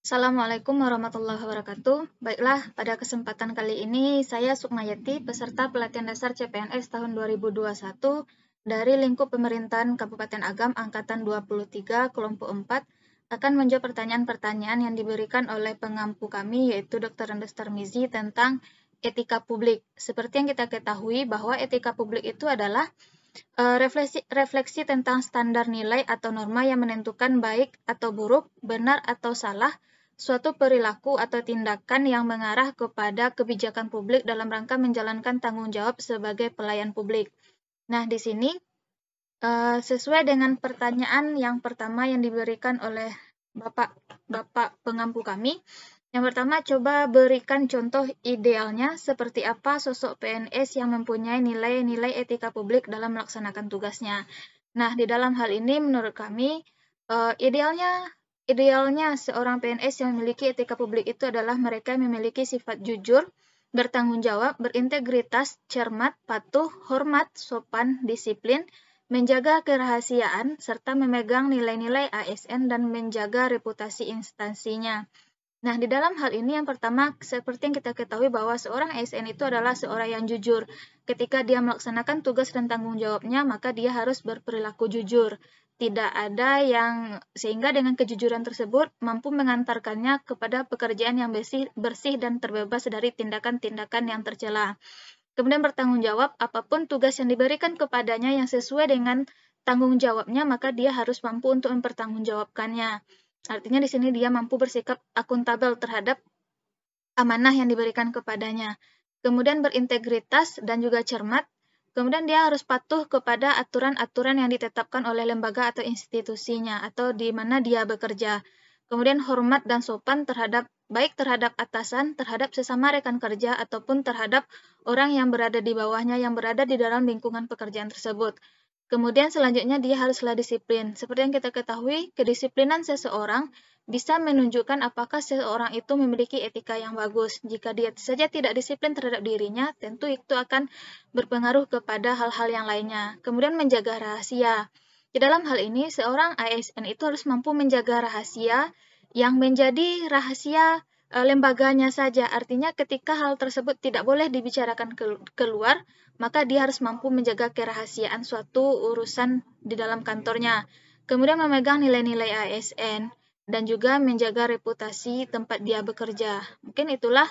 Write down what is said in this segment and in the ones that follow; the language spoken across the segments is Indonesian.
Assalamualaikum warahmatullahi wabarakatuh. Baiklah, pada kesempatan kali ini saya Sukmayati, peserta pelatihan dasar CPNS tahun 2021 dari lingkup pemerintahan Kabupaten Agam Angkatan 23 kelompok 4 akan menjawab pertanyaan-pertanyaan yang diberikan oleh pengampu kami yaitu Dr. Andes Tarmizi tentang etika publik. Seperti yang kita ketahui bahwa etika publik itu adalah refleksi tentang standar nilai atau norma yang menentukan baik atau buruk, benar atau salah, suatu perilaku atau tindakan yang mengarah kepada kebijakan publik dalam rangka menjalankan tanggung jawab sebagai pelayan publik. Nah, di sini sesuai dengan pertanyaan yang pertama yang diberikan oleh Bapak pengampu kami, yang pertama, coba berikan contoh idealnya seperti apa sosok PNS yang mempunyai nilai-nilai etika publik dalam melaksanakan tugasnya. Nah, di dalam hal ini menurut kami, idealnya seorang PNS yang memiliki etika publik itu adalah mereka yang memiliki sifat jujur, bertanggung jawab, berintegritas, cermat, patuh, hormat, sopan, disiplin, menjaga kerahasiaan, serta memegang nilai-nilai ASN dan menjaga reputasi instansinya. Nah, di dalam hal ini yang pertama, seperti yang kita ketahui bahwa seorang ASN itu adalah seorang yang jujur. Ketika dia melaksanakan tugas dan tanggung jawabnya, maka dia harus berperilaku jujur. Tidak ada yang, sehingga dengan kejujuran tersebut mampu mengantarkannya kepada pekerjaan yang bersih dan terbebas dari tindakan-tindakan yang tercela. Kemudian bertanggung jawab, apapun tugas yang diberikan kepadanya yang sesuai dengan tanggung jawabnya, maka dia harus mampu untuk mempertanggungjawabkannya. Artinya di sini dia mampu bersikap akuntabel terhadap amanah yang diberikan kepadanya. Kemudian berintegritas dan juga cermat. Kemudian dia harus patuh kepada aturan-aturan yang ditetapkan oleh lembaga atau institusinya atau di mana dia bekerja. Kemudian hormat dan sopan baik terhadap atasan, terhadap sesama rekan kerja ataupun terhadap orang yang berada di bawahnya yang berada di dalam lingkungan pekerjaan tersebut. Kemudian selanjutnya dia haruslah disiplin. Seperti yang kita ketahui, kedisiplinan seseorang bisa menunjukkan apakah seseorang itu memiliki etika yang bagus. Jika dia saja tidak disiplin terhadap dirinya, tentu itu akan berpengaruh kepada hal-hal yang lainnya. Kemudian menjaga rahasia. Di dalam hal ini, seorang ASN itu harus mampu menjaga rahasia yang menjadi rahasia lembaganya saja. Artinya ketika hal tersebut tidak boleh dibicarakan keluar, maka dia harus mampu menjaga kerahasiaan suatu urusan di dalam kantornya. Kemudian memegang nilai-nilai ASN dan juga menjaga reputasi tempat dia bekerja. Mungkin itulah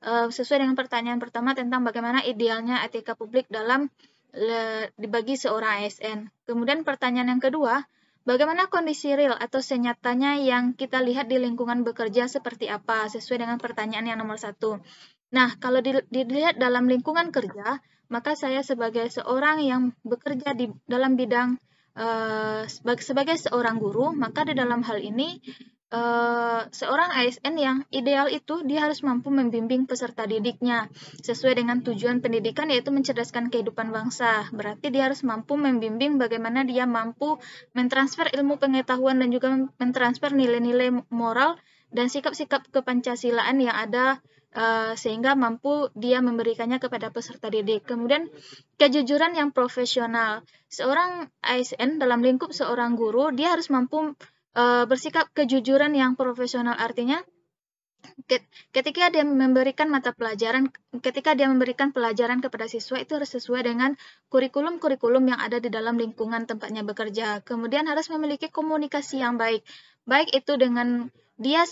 sesuai dengan pertanyaan pertama tentang bagaimana idealnya etika publik dalam dibagi seorang ASN. Kemudian pertanyaan yang kedua, bagaimana kondisi real atau senyatanya yang kita lihat di lingkungan bekerja seperti apa sesuai dengan pertanyaan yang nomor 1. Nah, kalau dilihat dalam lingkungan kerja, maka saya sebagai seorang yang bekerja di dalam bidang sebagai seorang guru, maka di dalam hal ini seorang ASN yang ideal itu dia harus mampu membimbing peserta didiknya sesuai dengan tujuan pendidikan yaitu mencerdaskan kehidupan bangsa. Berarti dia harus mampu membimbing bagaimana dia mampu mentransfer ilmu pengetahuan dan juga mentransfer nilai-nilai moral dan sikap-sikap kepancasilaan yang ada sehingga mampu dia memberikannya kepada peserta didik. Kemudian kejujuran yang profesional. Seorang ASN dalam lingkup seorang guru, dia harus mampu bersikap kejujuran yang profesional. Artinya ketika dia memberikan pelajaran kepada siswa itu harus sesuai dengan kurikulum-kurikulum yang ada di dalam lingkungan tempatnya bekerja. Kemudian harus memiliki komunikasi yang baik. Baik itu dengan dia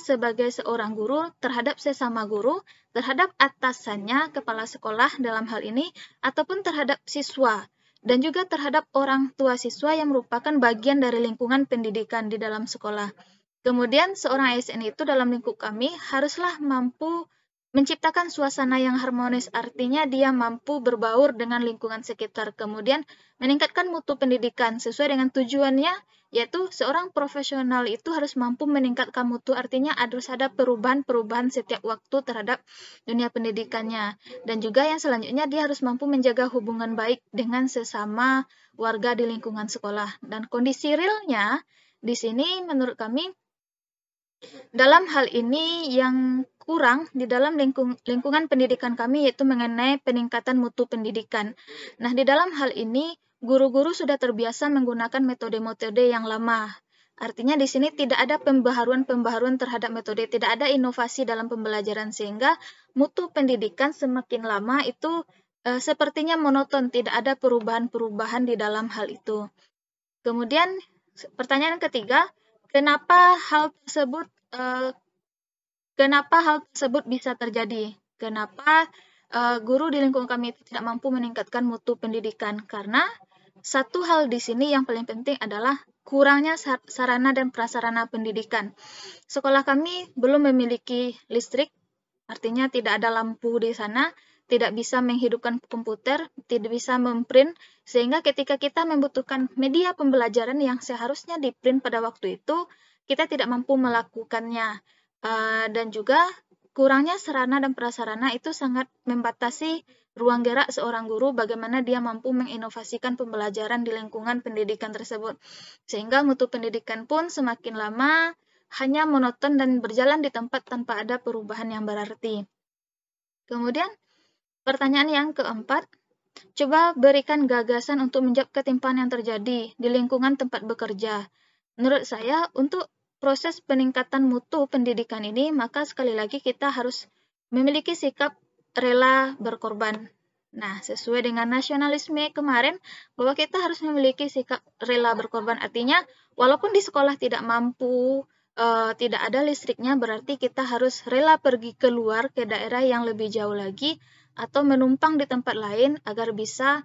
sebagai seorang guru terhadap sesama guru, terhadap atasannya, kepala sekolah dalam hal ini, ataupun terhadap siswa, dan juga terhadap orang tua siswa yang merupakan bagian dari lingkungan pendidikan di dalam sekolah. Kemudian seorang ASN itu dalam lingkup kami haruslah mampu menciptakan suasana yang harmonis, artinya dia mampu berbaur dengan lingkungan sekitar. Kemudian meningkatkan mutu pendidikan sesuai dengan tujuannya, yaitu seorang profesional itu harus mampu meningkatkan mutu, artinya harus ada perubahan-perubahan setiap waktu terhadap dunia pendidikannya. Dan juga yang selanjutnya dia harus mampu menjaga hubungan baik dengan sesama warga di lingkungan sekolah. Dan kondisi realnya di sini menurut kami dalam hal ini yang kurang di dalam lingkungan pendidikan kami yaitu mengenai peningkatan mutu pendidikan. Nah, di dalam hal ini guru-guru sudah terbiasa menggunakan metode-metode yang lama. Artinya di sini tidak ada pembaharuan-pembaharuan terhadap metode, tidak ada inovasi dalam pembelajaran, sehingga mutu pendidikan semakin lama itu sepertinya monoton, tidak ada perubahan-perubahan di dalam hal itu. Kemudian pertanyaan ketiga, kenapa hal tersebut bisa terjadi? Kenapa guru di lingkungan kami itu tidak mampu meningkatkan mutu pendidikan? Karena satu hal di sini yang paling penting adalah kurangnya sarana dan prasarana pendidikan. Sekolah kami belum memiliki listrik, artinya tidak ada lampu di sana, tidak bisa menghidupkan komputer, tidak bisa memprint, sehingga ketika kita membutuhkan media pembelajaran yang seharusnya diprint pada waktu itu, kita tidak mampu melakukannya. Dan juga kurangnya sarana dan prasarana itu sangat membatasi ruang gerak seorang guru bagaimana dia mampu menginovasikan pembelajaran di lingkungan pendidikan tersebut. Sehingga mutu pendidikan pun semakin lama hanya monoton dan berjalan di tempat tanpa ada perubahan yang berarti. Kemudian, pertanyaan yang keempat, coba berikan gagasan untuk menjawab ketimpaan yang terjadi di lingkungan tempat bekerja. Menurut saya, untuk proses peningkatan mutu pendidikan ini, maka sekali lagi kita harus memiliki sikap rela berkorban. Nah, sesuai dengan nasionalisme kemarin, bahwa kita harus memiliki sikap rela berkorban. Artinya, walaupun di sekolah tidak mampu, tidak ada listriknya, berarti kita harus rela pergi keluar ke daerah yang lebih jauh lagi, atau menumpang di tempat lain agar bisa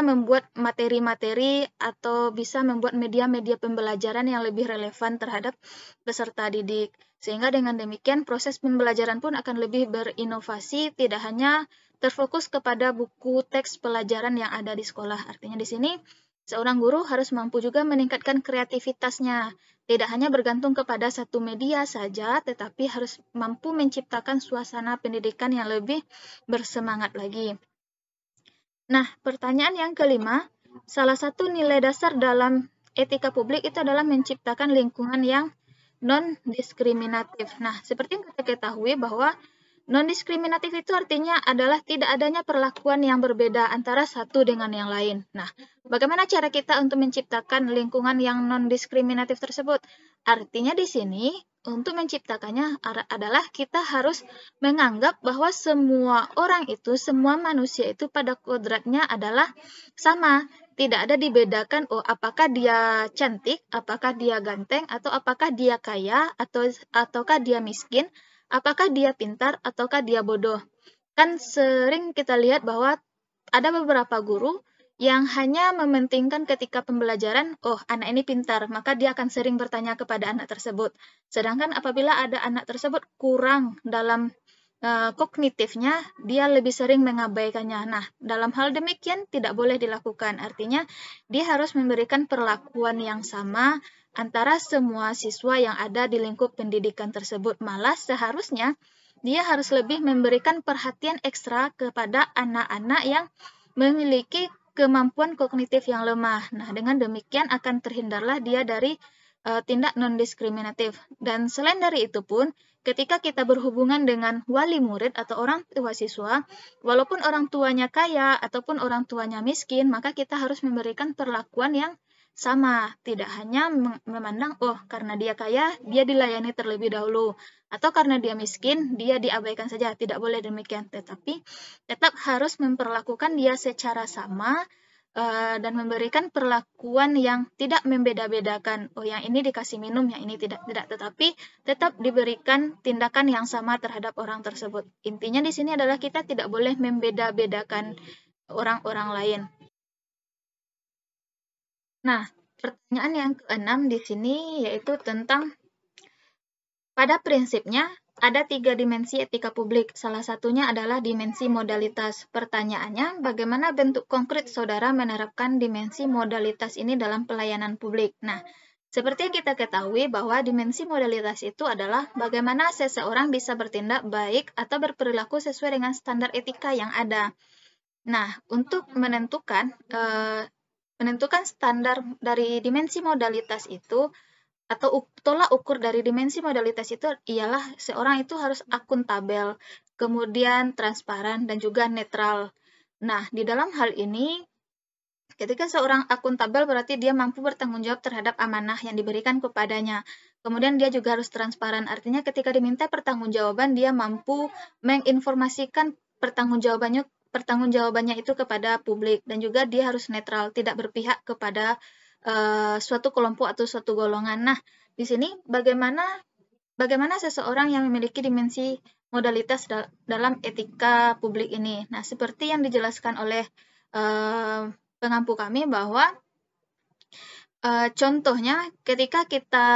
membuat materi-materi atau bisa membuat media-media pembelajaran yang lebih relevan terhadap peserta didik. Sehingga dengan demikian proses pembelajaran pun akan lebih berinovasi, tidak hanya terfokus kepada buku teks pelajaran yang ada di sekolah. Artinya di sini seorang guru harus mampu juga meningkatkan kreativitasnya. Tidak hanya bergantung kepada satu media saja, tetapi harus mampu menciptakan suasana pendidikan yang lebih bersemangat lagi. Nah, pertanyaan yang kelima, salah satu nilai dasar dalam etika publik itu adalah menciptakan lingkungan yang non-diskriminatif. Nah, seperti yang kita ketahui bahwa non-diskriminatif itu artinya adalah tidak adanya perlakuan yang berbeda antara satu dengan yang lain. Nah, bagaimana cara kita untuk menciptakan lingkungan yang non-diskriminatif tersebut? Artinya di sini, untuk menciptakannya adalah kita harus menganggap bahwa semua orang itu, semua manusia itu pada kodratnya adalah sama. Tidak ada dibedakan, apakah dia cantik, apakah dia ganteng, atau apakah dia kaya, ataukah dia miskin, apakah dia pintar, ataukah dia bodoh. Kan sering kita lihat bahwa ada beberapa guru yang hanya mementingkan ketika pembelajaran, anak ini pintar, maka dia akan sering bertanya kepada anak tersebut. Sedangkan apabila ada anak tersebut kurang dalam kognitifnya, dia lebih sering mengabaikannya. Nah, dalam hal demikian tidak boleh dilakukan. Artinya, dia harus memberikan perlakuan yang sama antara semua siswa yang ada di lingkup pendidikan tersebut. Malah seharusnya dia harus lebih memberikan perhatian ekstra kepada anak-anak yang memiliki kemampuan kognitif yang lemah. Nah, dengan demikian akan terhindarlah dia dari tindak non-diskriminatif. Dan selain dari itu pun, ketika kita berhubungan dengan wali murid atau orang tua siswa, walaupun orang tuanya kaya ataupun orang tuanya miskin, maka kita harus memberikan perlakuan yang sama. Tidak hanya memandang, karena dia kaya, dia dilayani terlebih dahulu. Atau karena dia miskin, dia diabaikan saja. Tidak boleh demikian. Tetapi tetap harus memperlakukan dia secara sama, dan memberikan perlakuan yang tidak membeda-bedakan. Yang ini dikasih minum, yang ini tidak. Tetapi tetap diberikan tindakan yang sama terhadap orang tersebut. Intinya di sini adalah kita tidak boleh membeda-bedakan orang-orang lain. Nah, pertanyaan yang keenam di sini yaitu tentang pada prinsipnya ada 3 dimensi etika publik. Salah satunya adalah dimensi modalitas. Pertanyaannya, bagaimana bentuk konkret saudara menerapkan dimensi modalitas ini dalam pelayanan publik? Nah, seperti yang kita ketahui bahwa dimensi modalitas itu adalah bagaimana seseorang bisa bertindak baik atau berperilaku sesuai dengan standar etika yang ada. Nah, untuk menentukan standar dari dimensi modalitas itu, atau tolak ukur dari dimensi modalitas itu ialah seorang itu harus akuntabel, kemudian transparan, dan juga netral. Nah, di dalam hal ini Ketika seorang akuntabel berarti dia mampu bertanggung jawab terhadap amanah yang diberikan kepadanya. Kemudian dia juga harus transparan. Artinya ketika diminta pertanggungjawaban dia mampu menginformasikan pertanggungjawabannya itu kepada publik, dan juga dia harus netral, tidak berpihak kepada suatu kelompok atau suatu golongan. Nah, di sini bagaimana seseorang yang memiliki dimensi modalitas dalam etika publik ini. Nah, seperti yang dijelaskan oleh pengampu kami bahwa contohnya ketika kita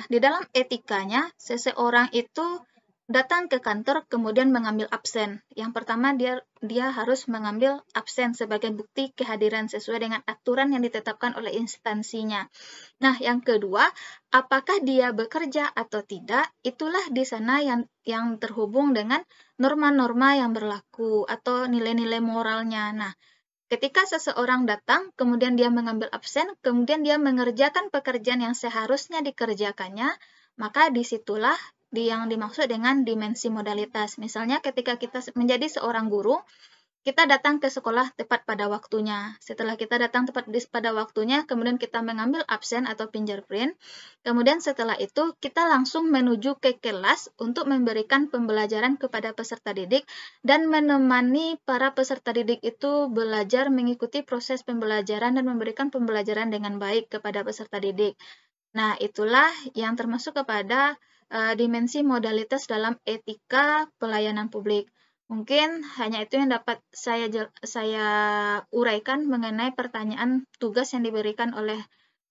di dalam etikanya seseorang itu datang ke kantor kemudian mengambil absen. Yang pertama dia harus mengambil absen sebagai bukti kehadiran sesuai dengan aturan yang ditetapkan oleh instansinya. Nah, yang kedua, apakah dia bekerja atau tidak, itulah di sana yang terhubung dengan norma-norma yang berlaku atau nilai-nilai moralnya. Nah, ketika seseorang datang, kemudian dia mengambil absen, kemudian dia mengerjakan pekerjaan yang seharusnya dikerjakannya, maka disitulah yang dimaksud dengan dimensi modalitas. Misalnya ketika kita menjadi seorang guru, kita datang ke sekolah tepat pada waktunya. Setelah kita datang tepat pada waktunya, kemudian kita mengambil absen atau fingerprint. Kemudian setelah itu, kita langsung menuju ke kelas untuk memberikan pembelajaran kepada peserta didik dan menemani para peserta didik itu belajar mengikuti proses pembelajaran dan memberikan pembelajaran dengan baik kepada peserta didik. Nah, itulah yang termasuk kepada dimensi modalitas dalam etika pelayanan publik. Mungkin hanya itu yang dapat saya uraikan mengenai pertanyaan tugas yang diberikan oleh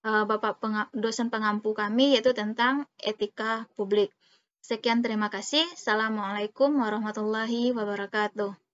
Bapak dosen pengampu kami, yaitu tentang etika publik. Sekian, terima kasih. Assalamualaikum warahmatullahi wabarakatuh.